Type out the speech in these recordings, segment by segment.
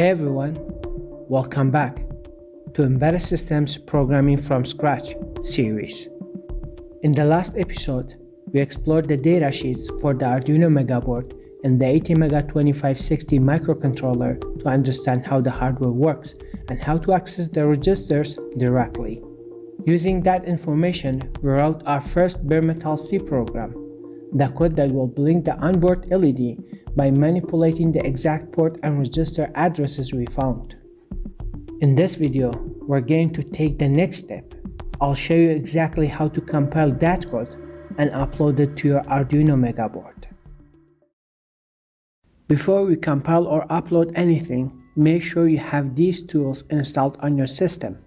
Hey everyone, welcome back to Embedded Systems Programming from Scratch series. In the last episode, we explored the datasheets for the Arduino Mega board and the ATMega2560 microcontroller to understand how the hardware works and how to access the registers directly. Using that information, we wrote our first bare metal C program, the code that will blink the onboard LED by manipulating the exact port and register addresses we found. In this video, we're going to take the next step. I'll show you exactly how to compile that code and upload it to your Arduino Mega board. Before we compile or upload anything, make sure you have these tools installed on your system.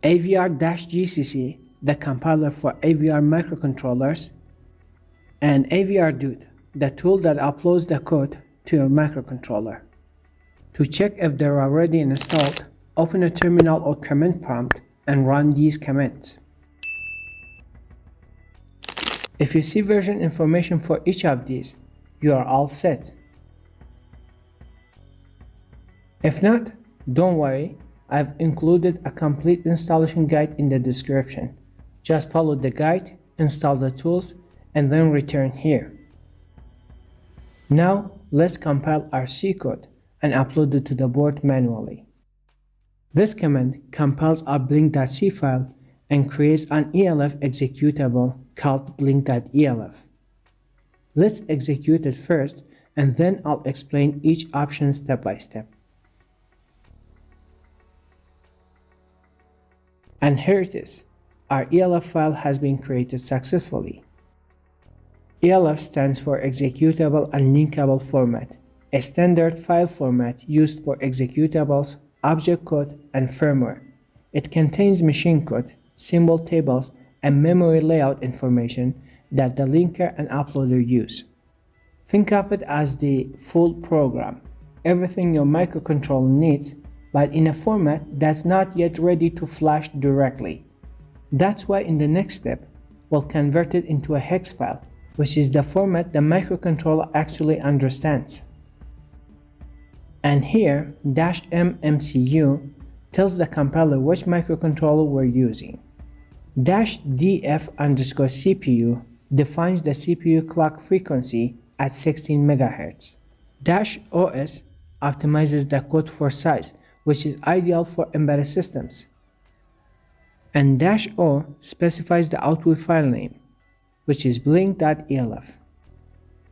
AVR-GCC, the compiler for AVR microcontrollers, and AVRDUDE, the tool that uploads the code to your microcontroller. To check if they're already installed, open a terminal or command prompt and run these commands. If you see version information for each of these, you are all set. If not, don't worry, I've included a complete installation guide in the description. Just follow the guide, install the tools, and then return here. Now, let's compile our C code and upload it to the board manually. This command compiles our blink.c file and creates an ELF executable called blink.elf. Let's execute it first, and then I'll explain each option step by step. And here it is. Our ELF file has been created successfully. ELF stands for Executable Unlinkable Format, a standard file format used for executables, object code, and firmware. It contains machine code, symbol tables, and memory layout information that the linker and uploader use. Think of it as the full program, everything your microcontroller needs, but in a format that's not yet ready to flash directly. That's why in the next step, we'll convert it into a hex file, which is the format the microcontroller actually understands. And here, -m-mcu tells the compiler which microcontroller we're using. -df_CPU defines the CPU clock frequency at 16 MHz. -os optimizes the code for size, which is ideal for embedded systems. And -o specifies the output file name, which is blink.elf.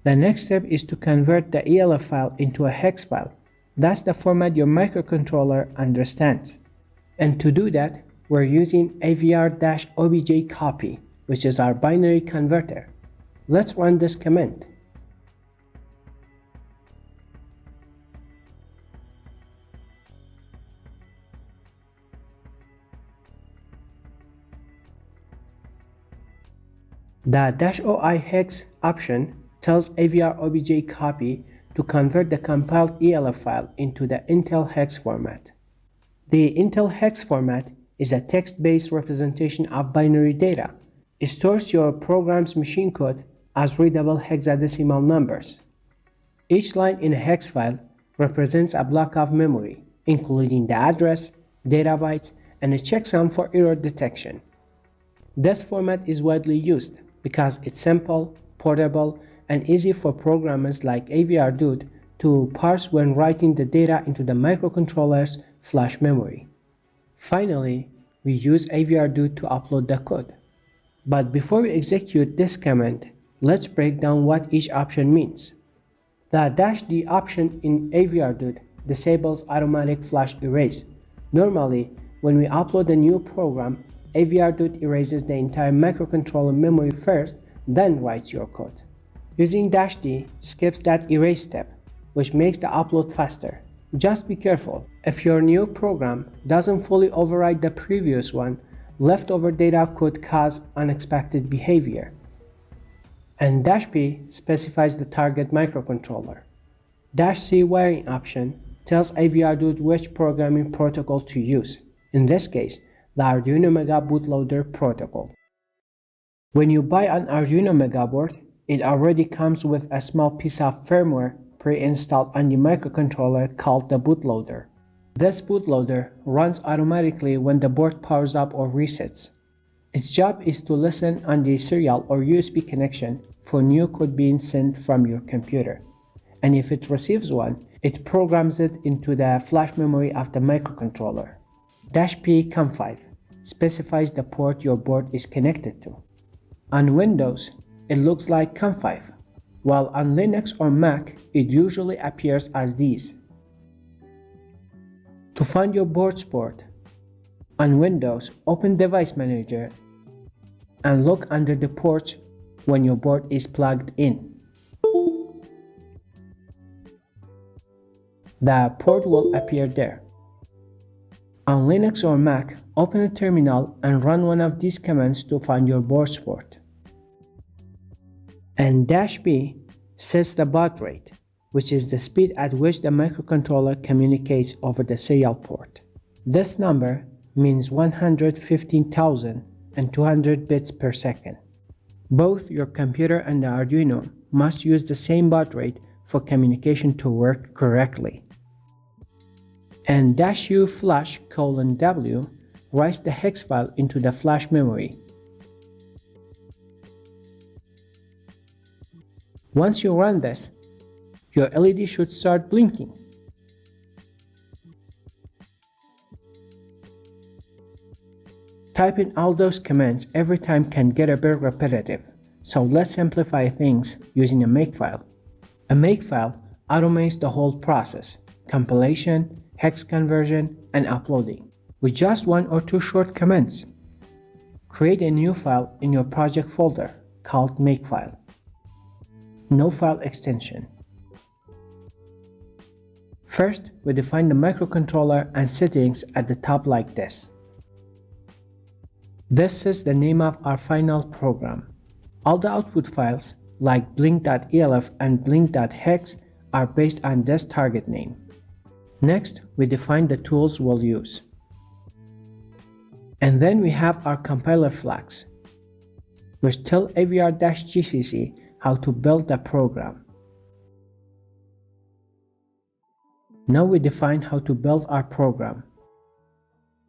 The next step is to convert the ELF file into a hex file. That's the format your microcontroller understands. And to do that, we're using avr-objcopy, which is our binary converter. Let's run this command. The -oi hex option tells AVR-objcopy to convert the compiled ELF file into the Intel hex format. The Intel hex format is a text-based representation of binary data. It stores your program's machine code as readable hexadecimal numbers. Each line in a hex file represents a block of memory, including the address, data bytes, and a checksum for error detection. This format is widely used because it's simple, portable, and easy for programmers like AVRDUDE to parse when writing the data into the microcontroller's flash memory. Finally, we use AVRDUDE to upload the code. But before we execute this command, let's break down what each option means. The -d option in AVRDUDE disables automatic flash erase. Normally, when we upload a new program, AVRDUDE erases the entire microcontroller memory first, then writes your code. Using -d skips that erase step, which makes the upload faster. Just be careful, if your new program doesn't fully override the previous one, leftover data could cause unexpected behavior. And -p specifies the target microcontroller. -c wiring option tells AVRDUDE which programming protocol to use. In this case, the Arduino Mega bootloader protocol. When you buy an Arduino Mega board, it already comes with a small piece of firmware pre-installed on the microcontroller called the bootloader. This bootloader runs automatically when the board powers up or resets. Its job is to listen on the serial or USB connection for new code being sent from your computer. And if it receives one, it programs it into the flash memory of the microcontroller. -P COM5 specifies the port your board is connected to. On Windows, it looks like COM5, while on Linux or Mac, it usually appears as these. To find your board's port, on Windows, open Device Manager and look under the ports when your board is plugged in. The port will appear there. On Linux or Mac, open a terminal and run one of these commands to find your board's port. And -B sets the baud rate, which is the speed at which the microcontroller communicates over the serial port. This number means 115,200 bits per second. Both your computer and the Arduino must use the same baud rate for communication to work correctly. And -U flash:\w writes the hex file into the flash memory. Once you run this, your LED should start blinking. Typing all those commands every time can get a bit repetitive, so let's simplify things using a makefile. A makefile automates the whole process: compilation, hex conversion, and uploading, with just one or two short commands. Create a new file in your project folder called Makefile. No file extension. First, we define the microcontroller and settings at the top like this. This is the name of our final program. All the output files, like blink.elf and blink.hex, are based on this target name. Next, we define the tools we'll use. And then we have our compiler flags, which tell AVR-GCC how to build the program. Now we define how to build our program.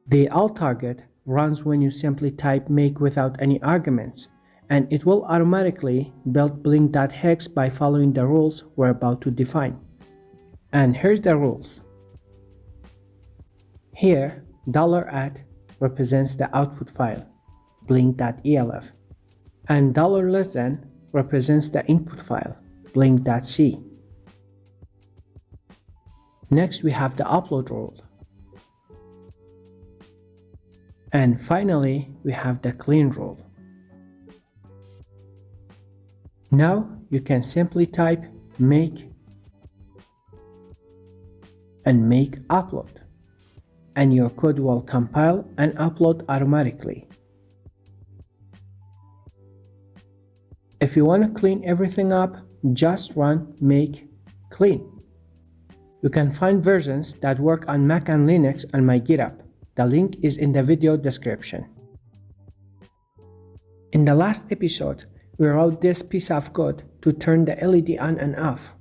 The alt target runs when you simply type make without any arguments, and it will automatically build blink.hex by following the rules we're about to define. And here's the rules. Here, $@ represents the output file, blink.elf, and $< represents the input file, blink.c. Next, we have the upload rule. And finally, we have the clean rule. Now, you can simply type make and make upload, and your code will compile and upload automatically. If you want to clean everything up, just run make clean. You can find versions that work on Mac and Linux on my GitHub. The link is in the video description. In the last episode, we wrote this piece of code to turn the LED on and off.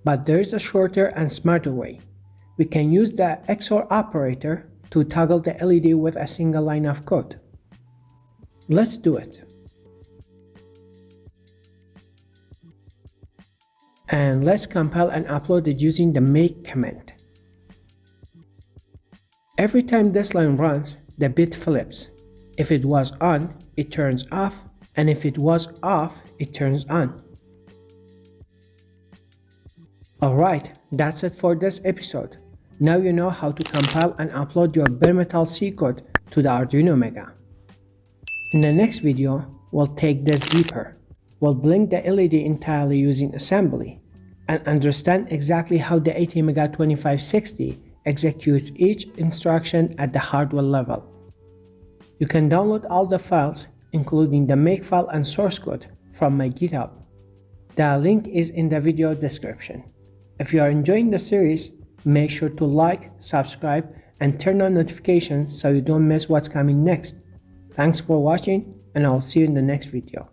But there is a shorter and smarter way. We can use the XOR operator to toggle the LED with a single line of code. Let's do it. And let's compile and upload it using the make command. Every time this line runs, the bit flips. If it was on, it turns off, and if it was off, it turns on. Alright, that's it for this episode. Now you know how to compile and upload your bare metal C code to the Arduino Mega. In the next video, we'll take this deeper. We'll blink the LED entirely using assembly and understand exactly how the ATMega2560 executes each instruction at the hardware level. You can download all the files, including the makefile and source code, from my GitHub. The link is in the video description. If you are enjoying the series, make sure to like, subscribe, and turn on notifications so you don't miss what's coming next. Thanks for watching, and I'll see you in the next video.